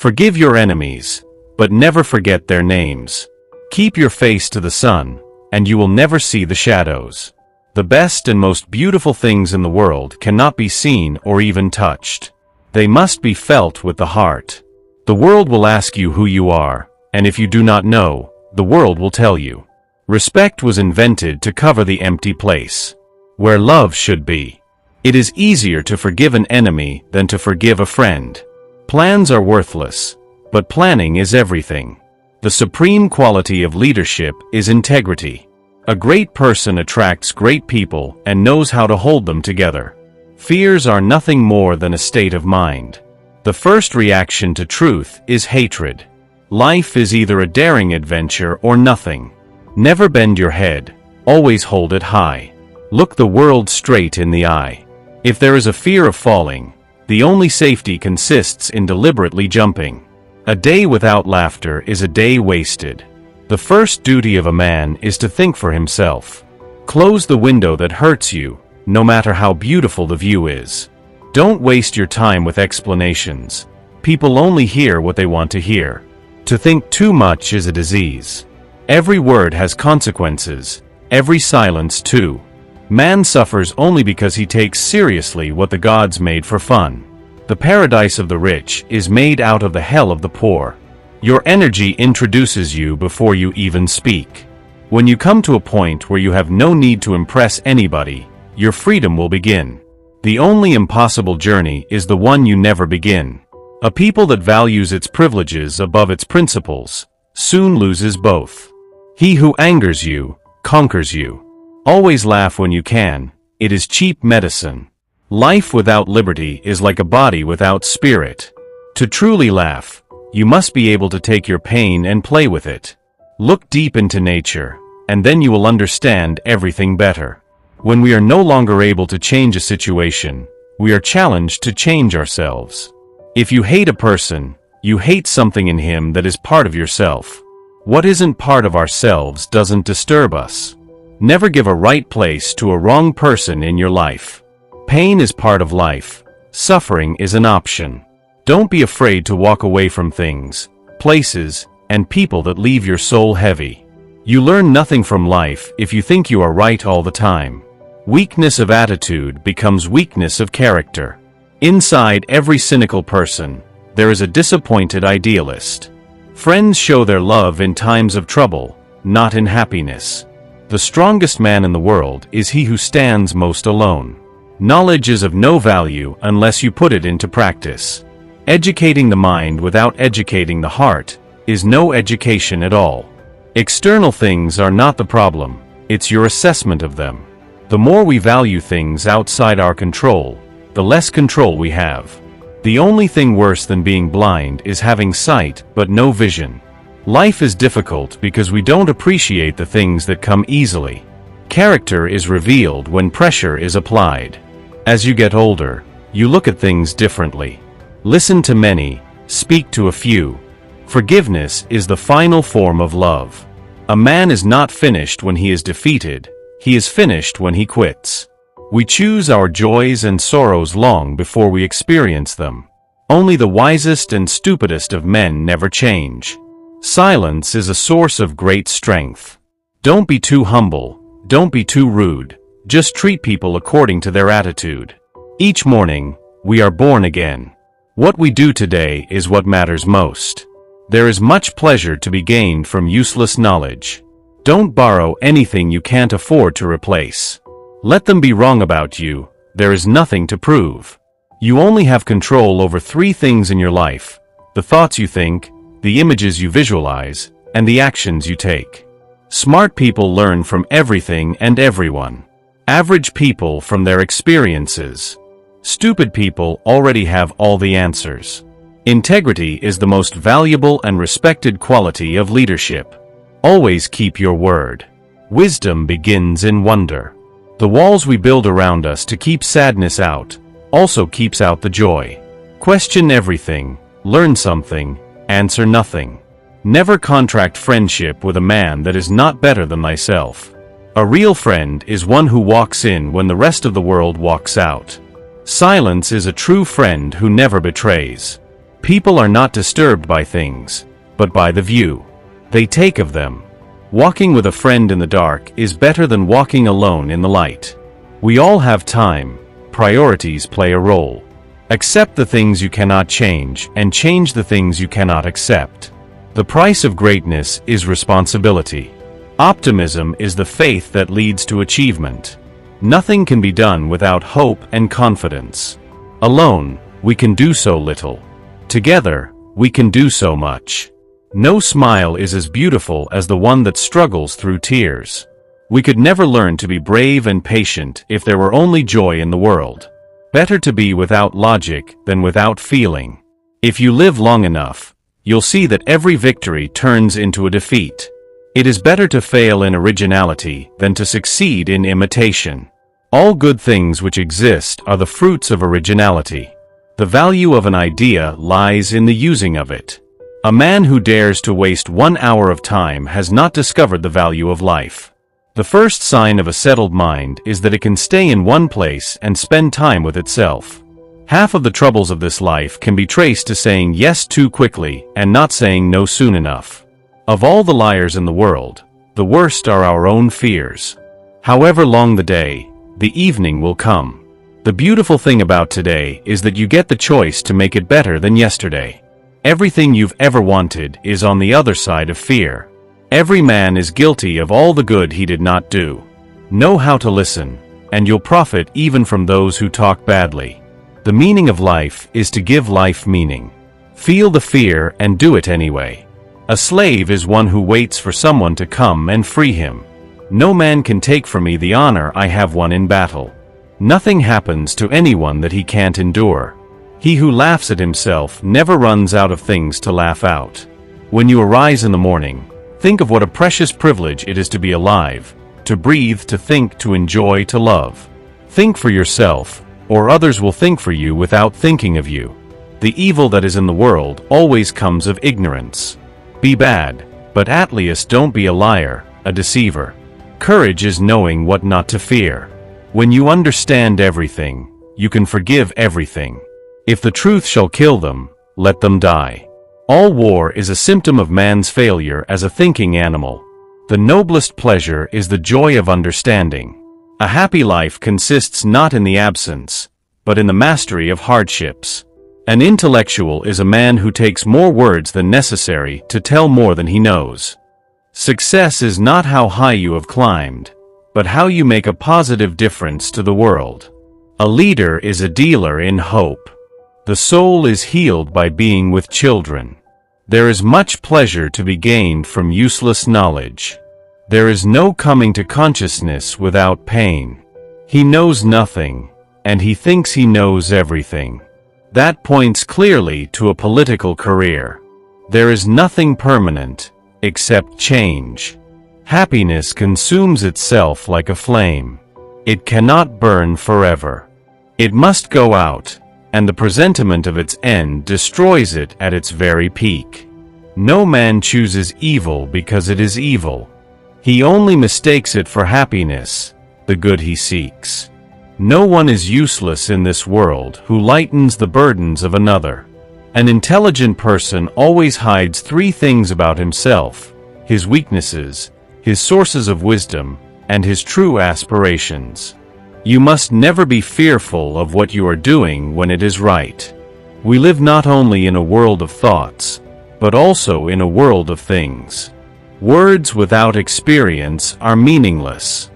Forgive your enemies, but never forget their names. Keep your face to the sun, and you will never see the shadows. The best and most beautiful things in the world cannot be seen or even touched. They must be felt with the heart. The world will ask you who you are, and if you do not know, the world will tell you. Respect was invented to cover the empty place where love should be. It is easier to forgive an enemy than to forgive a friend. Plans are worthless, but planning is everything. The supreme quality of leadership is integrity. A great person attracts great people and knows how to hold them together. Fears are nothing more than a state of mind. The first reaction to truth is hatred. Life is either a daring adventure or nothing. Never bend your head, always hold it high. Look the world straight in the eye. If there is a fear of falling, the only safety consists in deliberately jumping. A day without laughter is a day wasted. The first duty of a man is to think for himself. Close the window that hurts you, no matter how beautiful the view is. Don't waste your time with explanations. People only hear what they want to hear. To think too much is a disease. Every word has consequences, every silence too. Man suffers only because he takes seriously what the gods made for fun. The paradise of the rich is made out of the hell of the poor. Your energy introduces you before you even speak. When you come to a point where you have no need to impress anybody, your freedom will begin. The only impossible journey is the one you never begin. A people that values its privileges above its principles soon loses both. He who angers you, conquers you. Always laugh when you can. It is cheap medicine. Life without liberty is like a body without spirit. To truly laugh, you must be able to take your pain and play with it. Look deep into nature, and then you will understand everything better. When we are no longer able to change a situation, we are challenged to change ourselves. If you hate a person, you hate something in him that is part of yourself. What isn't part of ourselves doesn't disturb us. Never give a right place to a wrong person in your life. Pain is part of life. Suffering is an option. Don't be afraid to walk away from things, places, and people that leave your soul heavy. You learn nothing from life if you think you are right all the time. Weakness of attitude becomes weakness of character. Inside every cynical person, there is a disappointed idealist. Friends show their love in times of trouble, not in happiness. The strongest man in the world is he who stands most alone. Knowledge is of no value unless you put it into practice. Educating the mind without educating the heart is no education at all. External things are not the problem, it's your assessment of them. The more we value things outside our control, the less control we have. The only thing worse than being blind is having sight but no vision. Life is difficult because we don't appreciate the things that come easily. Character is revealed when pressure is applied. As you get older, you look at things differently. Listen to many, speak to a few. Forgiveness is the final form of love. A man is not finished when he is defeated, he is finished when he quits. We choose our joys and sorrows long before we experience them. Only the wisest and stupidest of men never change. Silence is a source of great strength. Don't be too humble, don't be too rude, just treat people according to their attitude. Each morning, we are born again. What we do today is what matters most. There is much pleasure to be gained from useless knowledge. Don't borrow anything you can't afford to replace. Let them be wrong about you, there is nothing to prove. You only have control over 3 things in your life: the thoughts you think, the images you visualize, and the actions you take. Smart people learn from everything and everyone. Average people from their experiences. Stupid people already have all the answers. Integrity is the most valuable and respected quality of leadership. Always keep your word. Wisdom begins in wonder. The walls we build around us to keep sadness out also keeps out the joy. Question everything, learn something, answer nothing. Never contract friendship with a man that is not better than thyself. A real friend is one who walks in when the rest of the world walks out. Silence is a true friend who never betrays. People are not disturbed by things, but by the view they take of them. Walking with a friend in the dark is better than walking alone in the light. We all have time. Priorities play a role. Accept the things you cannot change, and change the things you cannot accept. The price of greatness is responsibility. Optimism is the faith that leads to achievement. Nothing can be done without hope and confidence. Alone, we can do so little. Together, we can do so much. No smile is as beautiful as the one that struggles through tears. We could never learn to be brave and patient if there were only joy in the world. Better to be without logic than without feeling. If you live long enough, you'll see that every victory turns into a defeat. It is better to fail in originality than to succeed in imitation. All good things which exist are the fruits of originality. The value of an idea lies in the using of it. A man who dares to waste 1 hour of time has not discovered the value of life. The first sign of a settled mind is that it can stay in one place and spend time with itself. Half of the troubles of this life can be traced to saying yes too quickly and not saying no soon enough. Of all the liars in the world, the worst are our own fears. However long the day, the evening will come. The beautiful thing about today is that you get the choice to make it better than yesterday. Everything you've ever wanted is on the other side of fear. Every man is guilty of all the good he did not do. Know how to listen, and you'll profit even from those who talk badly. The meaning of life is to give life meaning. Feel the fear and do it anyway. A slave is one who waits for someone to come and free him. No man can take from me the honor I have won in battle. Nothing happens to anyone that he can't endure. He who laughs at himself never runs out of things to laugh out. When you arise in the morning, think of what a precious privilege it is to be alive, to breathe, to think, to enjoy, to love. Think for yourself, or others will think for you without thinking of you. The evil that is in the world always comes of ignorance. Be bad, but at least don't be a liar, a deceiver. Courage is knowing what not to fear. When you understand everything, you can forgive everything. If the truth shall kill them, let them die. All war is a symptom of man's failure as a thinking animal. The noblest pleasure is the joy of understanding. A happy life consists not in the absence, but in the mastery of hardships. An intellectual is a man who takes more words than necessary to tell more than he knows. Success is not how high you have climbed, but how you make a positive difference to the world. A leader is a dealer in hope. The soul is healed by being with children. There is much pleasure to be gained from useless knowledge. There is no coming to consciousness without pain. He knows nothing, and he thinks he knows everything. That points clearly to a political career. There is nothing permanent, except change. Happiness consumes itself like a flame. It cannot burn forever. It must go out, and the presentiment of its end destroys it at its very peak. No man chooses evil because it is evil. He only mistakes it for happiness, the good he seeks. No one is useless in this world who lightens the burdens of another. An intelligent person always hides 3 things about himself: his weaknesses, his sources of wisdom, and his true aspirations. You must never be fearful of what you are doing when it is right. We live not only in a world of thoughts, but also in a world of things. Words without experience are meaningless.